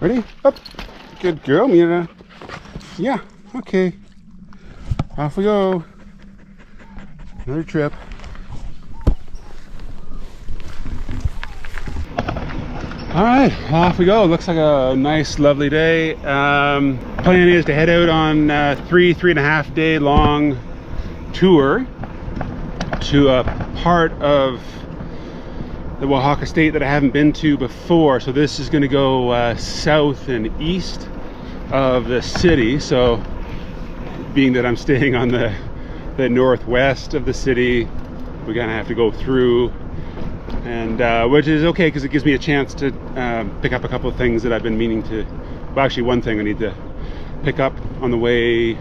Ready? Up. Good girl, Mira. Yeah, okay. Off we go. Another trip. All right, off we go. Looks like a nice, lovely day. Plan is to head out on 3.5 day long tour to a part of the Oaxaca state that I haven't been to before. So this is going to go south and east of the city. So being that I'm staying on the northwest of the city, we're gonna have to go through, and which is okay because it gives me a chance to pick up a couple of things that I've been meaning to. Well, actually one thing I need to pick up on the way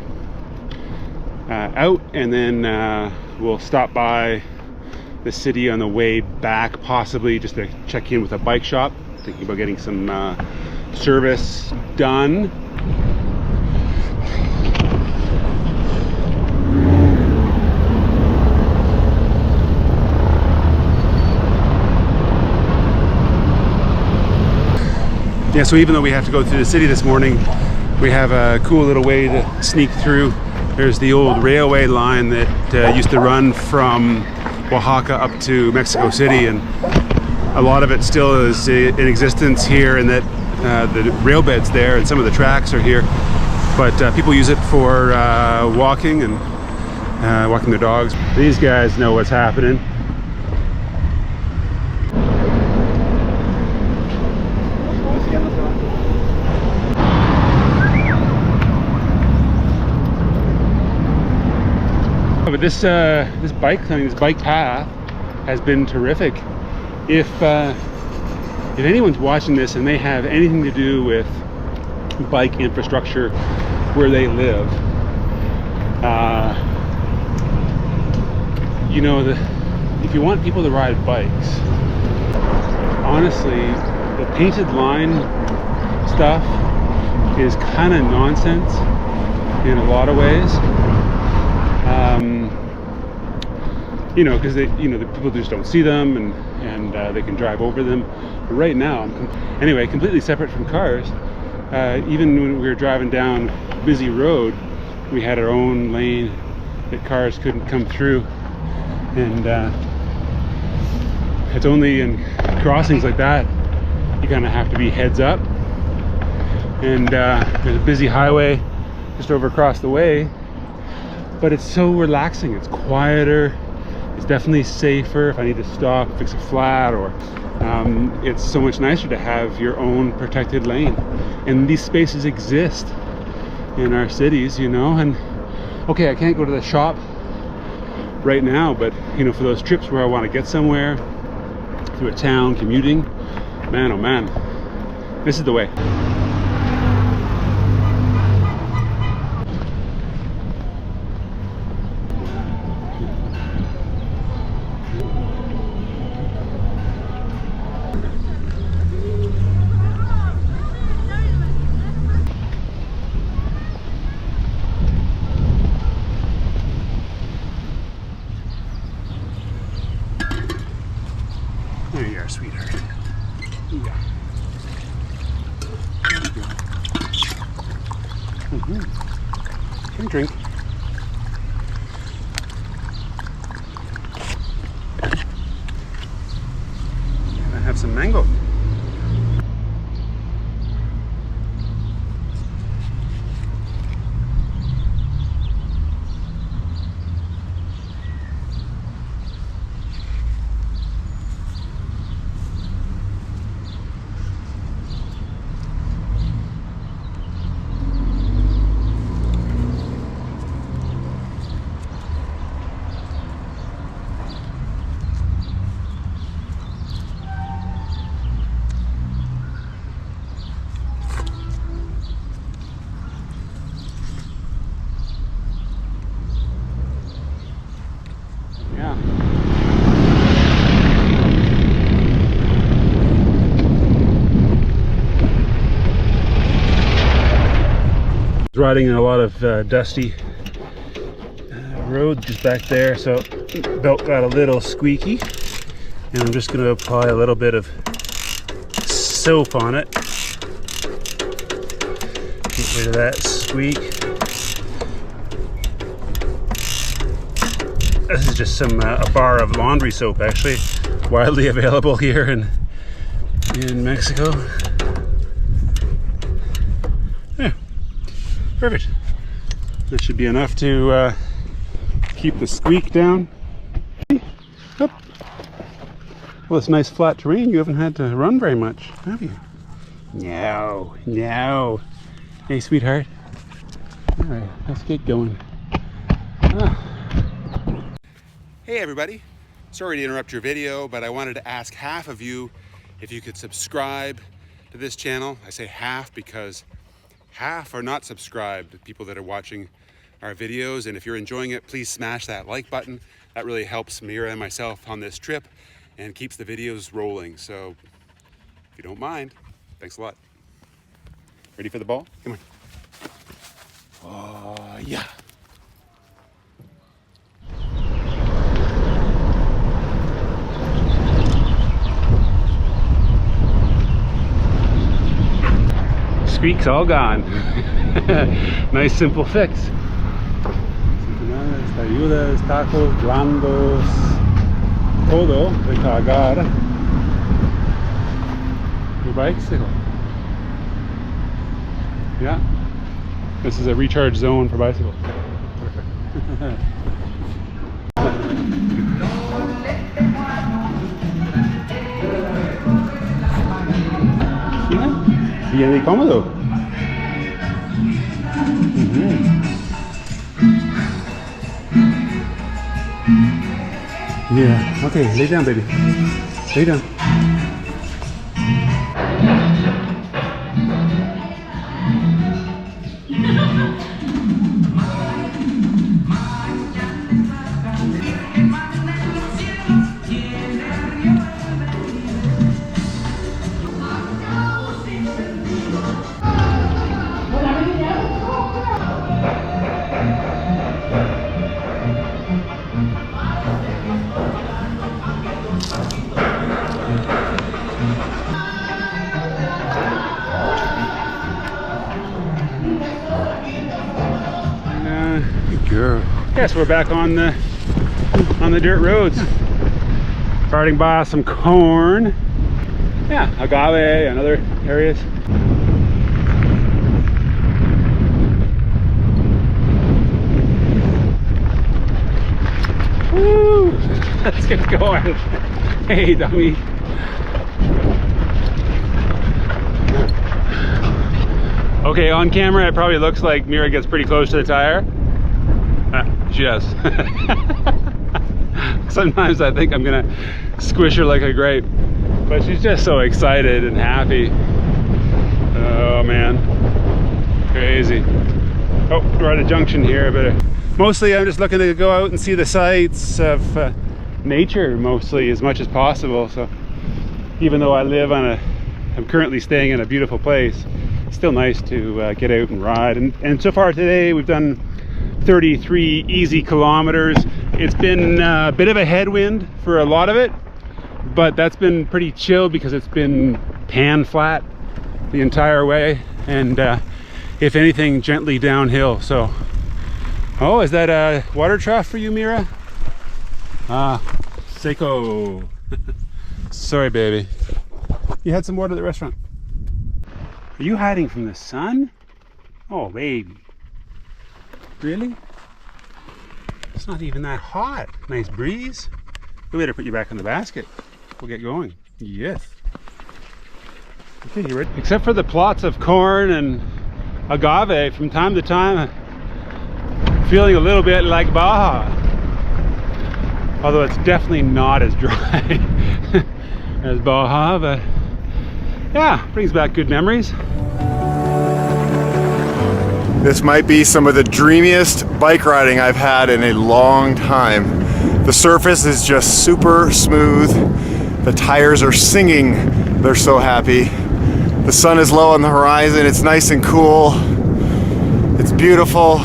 out, and then we'll stop by the city on the way back, possibly just to check in with a bike shop, thinking about getting some service done. Yeah, so even though we have to go through the city this morning, we have a cool little way to sneak through. There's the old railway line that used to run from Oaxaca up to Mexico City, and a lot of it still is in existence here, and that the rail bed's there and some of the tracks are here, but people use it for walking and walking their dogs. These guys know what's happening. But this bike thing, this bike path has been terrific. If anyone's watching this and they have anything to do with bike infrastructure where they live, you know, if you want people to ride bikes, honestly, the painted line stuff is kind of nonsense in a lot of ways. You know, because the people just don't see them, and they can drive over them. But right now, anyway, completely separate from cars. Even when we were driving down a busy road, we had our own lane that cars couldn't come through, and it's only in crossings like that you kind of have to be heads up. And there's a busy highway just over across the way, but it's so relaxing. It's quieter. It's definitely safer if I need to stop, fix a flat, or it's so much nicer to have your own protected lane. And these spaces exist in our cities, you know. And okay, I can't go to the shop right now, but you know, for those trips where I want to get somewhere through a town, commuting, man, oh man, this is the way. There you are, sweetheart. Yeah. There you go. Can you drink? And I have some mango. Riding in a lot of dusty road just back there, so belt got a little squeaky, and I'm just going to apply a little bit of soap on it Get rid of that squeak. This is just some a bar of laundry soap, actually, widely available here in Mexico. Yeah, perfect. That should be enough to keep the squeak down. Oop. Well, it's nice flat terrain. You haven't had to run very much, have you? No, no. Hey, sweetheart. All right, let's get going. Hey, everybody. Sorry to interrupt your video, but I wanted to ask half of you if you could subscribe to this channel. I say half because half are not subscribed, the people that are watching our videos. And if you're enjoying it, please smash that like button. That really helps Mira and myself on this trip and keeps the videos rolling. So if you don't mind, thanks a lot. Ready for the ball? Come on. Oh, yeah. Squeak's all gone. Nice simple fix. Ayudas, tacos, blandos, todo recargar your bicycle. Yeah, this is a recharge zone for bicycles. Perfect. Bien cómodo. Yeah, okay, lay down, baby. Lay down. Girl. Yes, we're back on the dirt roads. Starting by some corn. Yeah, agave and other areas. Woo! Let's get going. Hey, dummy. Okay, on camera it probably looks like Mira gets pretty close to the tire. She does. Sometimes I think I'm gonna squish her like a grape, but she's just so excited and happy. Oh man, crazy. Oh, we're at a junction here, but mostly I'm just looking to go out and see the sights of nature mostly as much as possible. So even though I'm currently staying in a beautiful place, it's still nice to get out and ride. And so far today we've done 33 easy kilometers. It's been a bit of a headwind for a lot of it, but that's been pretty chill because it's been pan flat the entire way, and if anything, gently downhill. So, oh, is that a water trough for you, Mira? Ah, Seiko. Sorry, baby. You had some water at the restaurant. Are you hiding from the sun? Oh, baby. Really? It's not even that hot. Nice breeze. We better put you back in the basket. We'll get going. Yes. Okay, you ready? Except for the plots of corn and agave, from time to time, I'm feeling a little bit like Baja. Although it's definitely not as dry as Baja, but yeah, brings back good memories. This might be some of the dreamiest bike riding I've had in a long time. The surface is just super smooth. The tires are singing. They're so happy. The sun is low on the horizon. It's nice and cool. It's beautiful.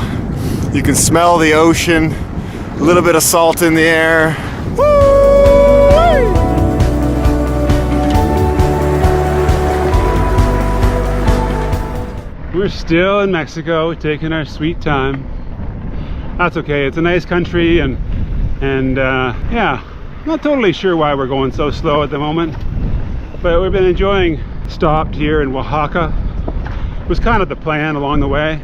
You can smell the ocean. A little bit of salt in the air. Woo! We're still in Mexico, taking our sweet time. That's okay, it's a nice country, and yeah, not totally sure why we're going so slow at the moment, but we've been enjoying. Stopped here in Oaxaca. It was kind of the plan along the way,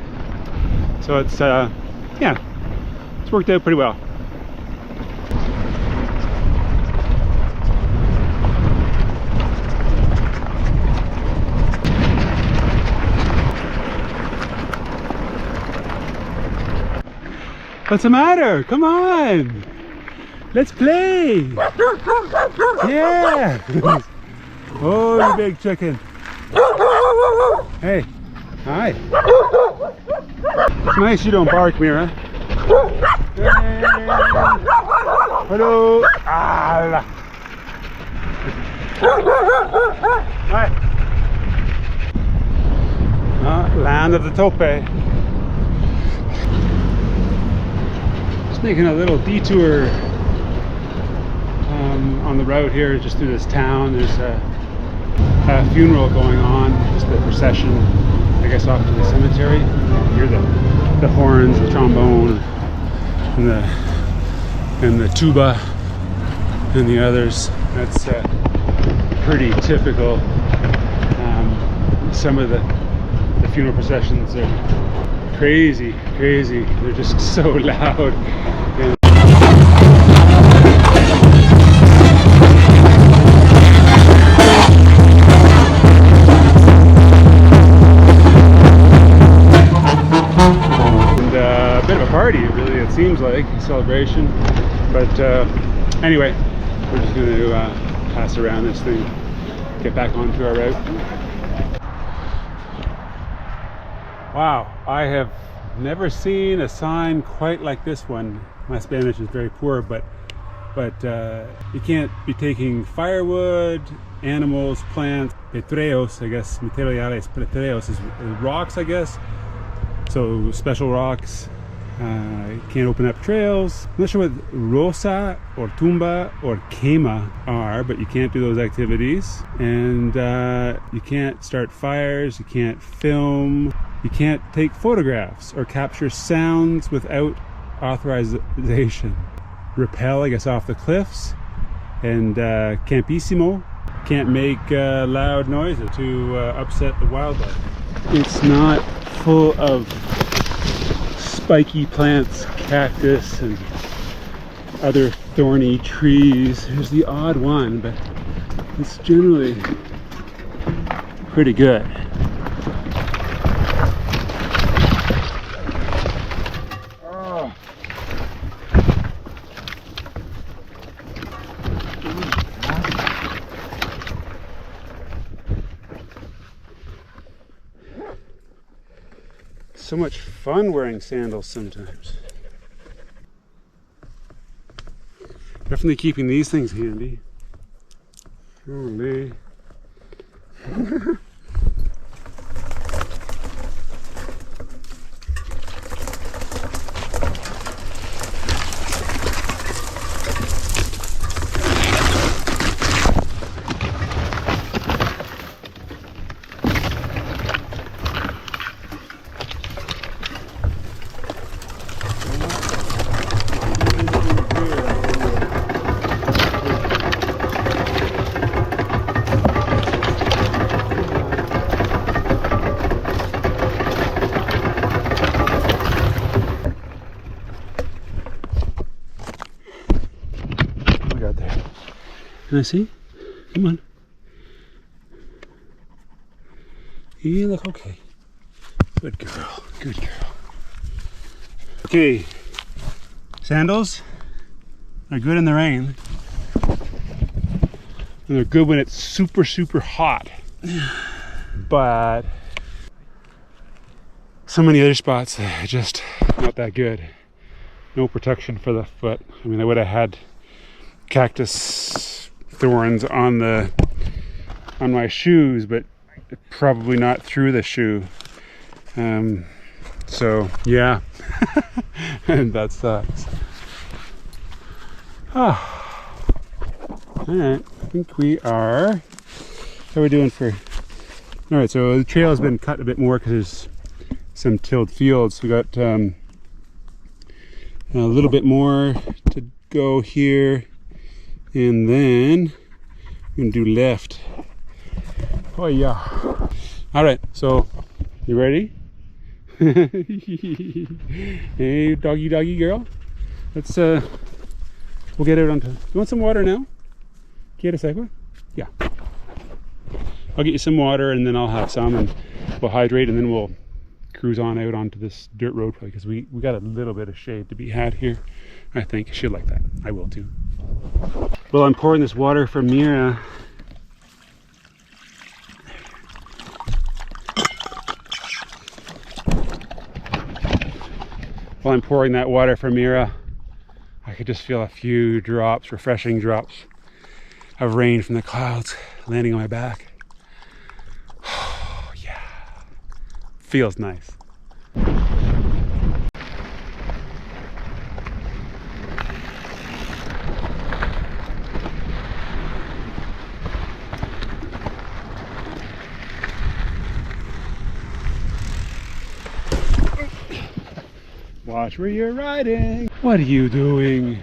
so it's yeah, it's worked out pretty well. What's the matter? Come on! Let's play! Yeah! Oh, you big chicken! Hey! Hi! It's nice you don't bark, Mira. Hey. Hello! Ah. Hi! Land of the tope. Making a little detour on the route here, just through this town. There's a funeral going on, just the procession, I guess, off to the cemetery. You hear the horns, the trombone, and the tuba, and the others. That's pretty typical. Some of the funeral processions are crazy. They're just so loud. And a bit of a party, really, it seems like, a celebration. But anyway, we're just going to pass around this thing, get back onto our route. Wow, I have never seen a sign quite like this one. My Spanish is very poor, but you can't be taking firewood, animals, plants, petreos, I guess, materiales petreos is rocks, I guess. So special rocks. You can't open up trails. I'm not sure what rosa or tumba or quema are, but you can't do those activities. And you can't start fires, you can't film. You can't take photographs or capture sounds without authorization. Rappel, I guess, off the cliffs. And campissimo, can't make loud noises to upset the wildlife. It's not full of spiky plants, cactus, and other thorny trees. There's the odd one, but it's generally pretty good. So much fun wearing sandals sometimes. Definitely keeping these things handy. Holy. Can I see? Come on. You look okay. Good girl. Good girl. Okay. Sandals are good in the rain. And they're good when it's super, super hot. But so many other spots are just not that good. No protection for the foot. I mean, I would have had cactus thorns on my shoes, but probably not through the shoe. So yeah, and that sucks. All right, I think we are. How are we doing for? All right, so the trail has been cut a bit more because there's some tilled fields. We got a little bit more to go here, and then I'm gonna do left. Oh yeah. All right, so you ready? Hey, doggy girl. Let's we'll get out onto. You want some water now? Get a second? Yeah. I'll get you some water, and then I'll have some, and we'll hydrate, and then we'll cruise on out onto this dirt road, because we got a little bit of shade to be had here. I think she'll like that. I will too. Well, I'm pouring this water from Mira. While I'm pouring that water from Mira, I could just feel a few drops, refreshing drops of rain from the clouds landing on my back. Oh yeah, feels nice. Watch where you're riding. What are you doing?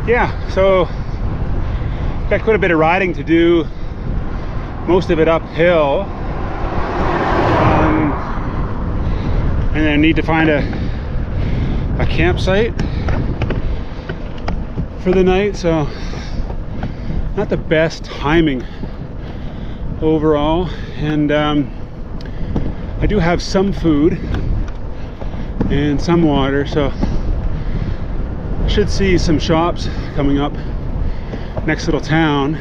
Yeah, so got quite a bit of riding to do, most of it uphill, and I need to find a campsite for the night, so not the best timing overall. And I do have some food and some water, so should see some shops coming up next little town,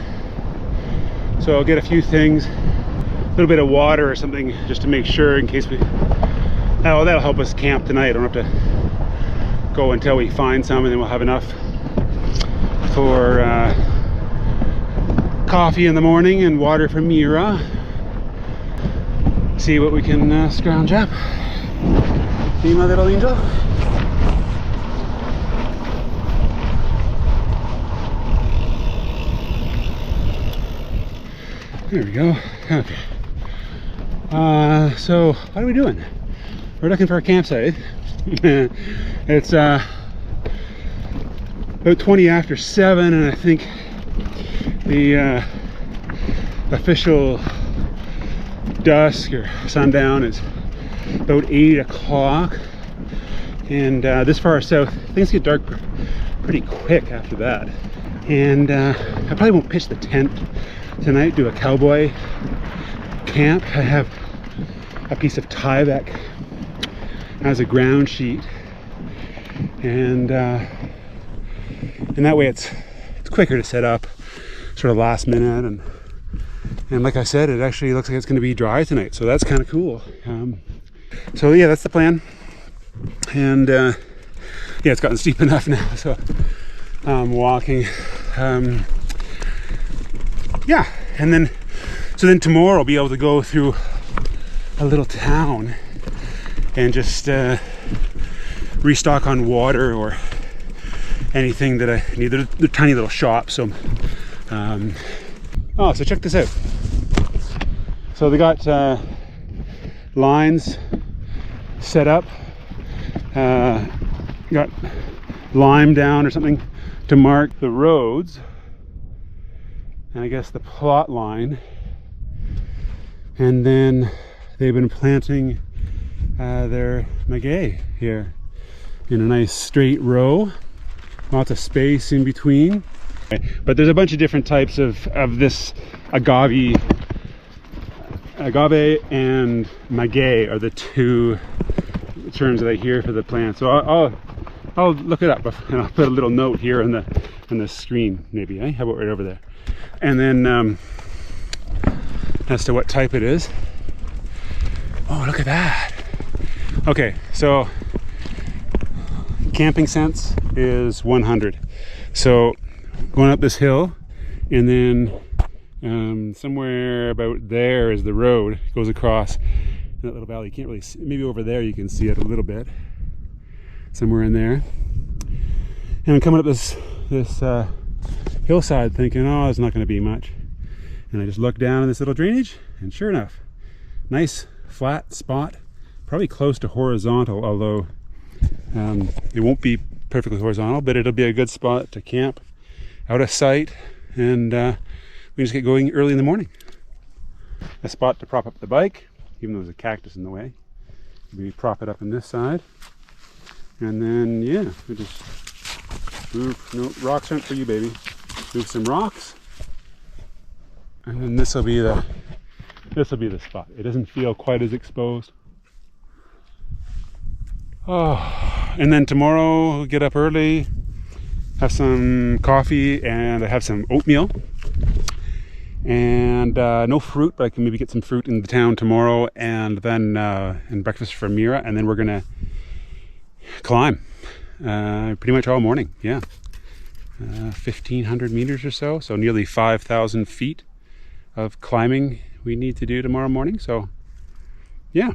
so I'll get a few things, a little bit of water or something, just to make sure, in case we, oh, that'll help us camp tonight. I don't have to go until we find some, and then we'll have enough for coffee in the morning and water from Mira. See what we can scrounge up. See my little angel? There we go. Okay. So what are we doing? We're looking for a campsite. It's about 20 after 7, and I think the official dusk or sundown is about 8 o'clock. And this far south, things get dark pretty quick after that. And I probably won't pitch the tent tonight, do a cowboy camp. I have a piece of Tyvek as a ground sheet, and that way it's quicker to set up sort of last minute, and like I said, it actually looks like it's going to be dry tonight, so that's kind of cool. So yeah, that's the plan. And yeah, it's gotten steep enough now, so I'm walking. Yeah, and then tomorrow I'll be able to go through a little town and just restock on water or anything that I need. They're tiny little shops. So oh, so check this out. So they got lines set up, got lime down or something to mark the roads, and I guess the plot line. And then they've been planting their maguey here in a nice straight row, lots of space in between. But there's a bunch of different types of this agave and maguey are the two terms that I hear for the plant. So I'll look it up, and I'll put a little note here on the screen, maybe. How about right over there? And then as to what type it is. Oh, look at that. Okay, so camping sense is 100. So going up this hill, and then somewhere about there is the road. It goes across that little valley. You can't really see, maybe over there you can see it a little bit, somewhere in there. And I'm coming up this hillside thinking, oh, there's not going to be much. And I just look down in this little drainage, and sure enough, nice flat spot, probably close to horizontal, although it won't be perfectly horizontal, but it'll be a good spot to camp out of sight, and we just get going early in the morning. A spot to prop up the bike, even though there's a cactus in the way. We prop it up on this side, and then yeah, we just move. No rocks aren't for you, baby. Move some rocks, and then this will be the spot. It doesn't feel quite as exposed. Oh, and then tomorrow we'll get up early, have some coffee, and I have some oatmeal. And no fruit, but I can maybe get some fruit in the town tomorrow, and then and breakfast for Mira, and then we're gonna climb pretty much all morning. Yeah, 1,500 meters or so, so nearly 5,000 feet of climbing we need to do tomorrow morning. So yeah,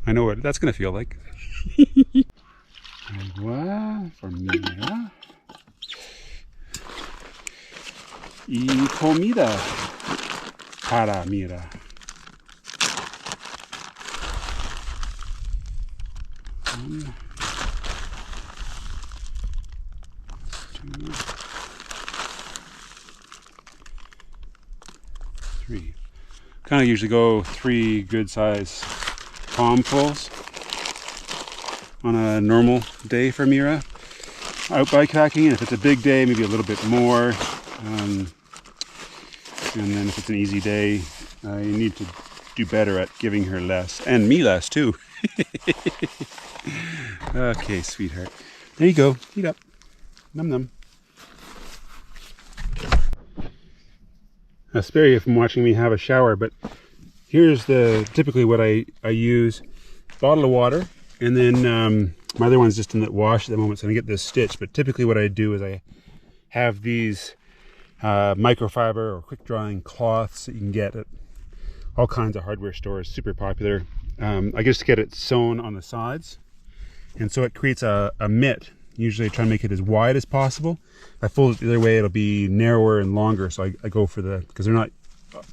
I know what that's gonna feel like. For Mira. Y comida para Mira. One, two, three. Kind of usually go 3 good size palmfuls on a normal day for Mira out bikepacking, and if it's a big day, maybe a little bit more. And then if it's an easy day, you need to do better at giving her less, and me less too. Okay, sweetheart. There you go. Eat up. Num num. I'll spare you from watching me have a shower, but here's typically what I use. Bottle of water, and then my other one's just in the wash at the moment, so I get this stitch. But typically what I do is I have these microfiber or quick drying cloths that you can get at all kinds of hardware stores, super popular. I just get it sewn on the sides, and so it creates a mitt. Usually I try to make it as wide as possible. If I fold it the other way, it'll be narrower and longer, so I go for because they're not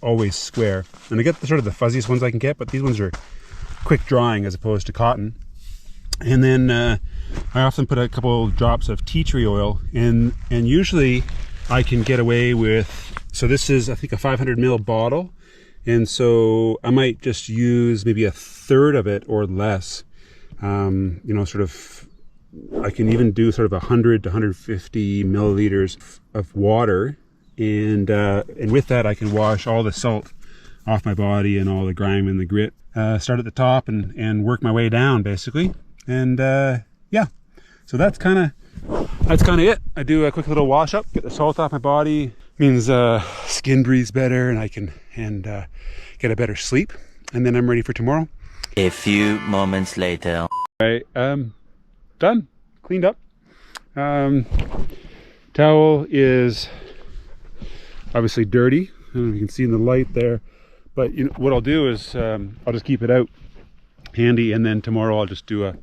always square. And I get sort of the fuzziest ones I can get, but these ones are quick drying as opposed to cotton. And then I often put a couple drops of tea tree oil, and usually I can get away with, so this is I think a 500 ml bottle, and so I might just use maybe a third of it or less. You know, sort of, I can even do sort of 100 to 150 milliliters of water, and with that I can wash all the salt off my body and all the grime and the grit. Start at the top and work my way down basically, and yeah, so that's kind of it. I do a quick little wash up, get the salt off my body, means skin breathes better, and I can get a better sleep, and then I'm ready for tomorrow. A few moments later. All right, done, cleaned up. Towel is obviously dirty. I don't know if you can see in the light there, but you know what I'll do is I'll just keep it out handy, and then tomorrow I'll just do a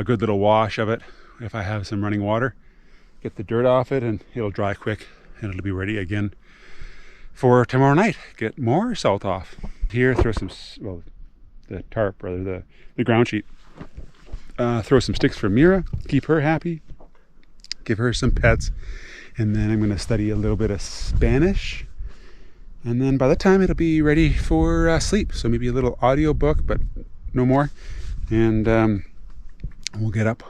good little wash of it if I have some running water, get the dirt off it, and it'll dry quick, and it'll be ready again for tomorrow night. Get more salt off. Here, throw some, well, the tarp, rather, the ground sheet. Throw some sticks for Mira, keep her happy, give her some pets, and then I'm going to study a little bit of Spanish, and then by the time it'll be ready for sleep. So maybe a little audio book, but no more, and we'll get up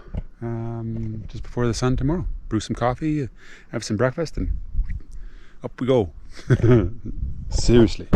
just before the sun tomorrow, brew some coffee, have some breakfast, and up we go. Seriously.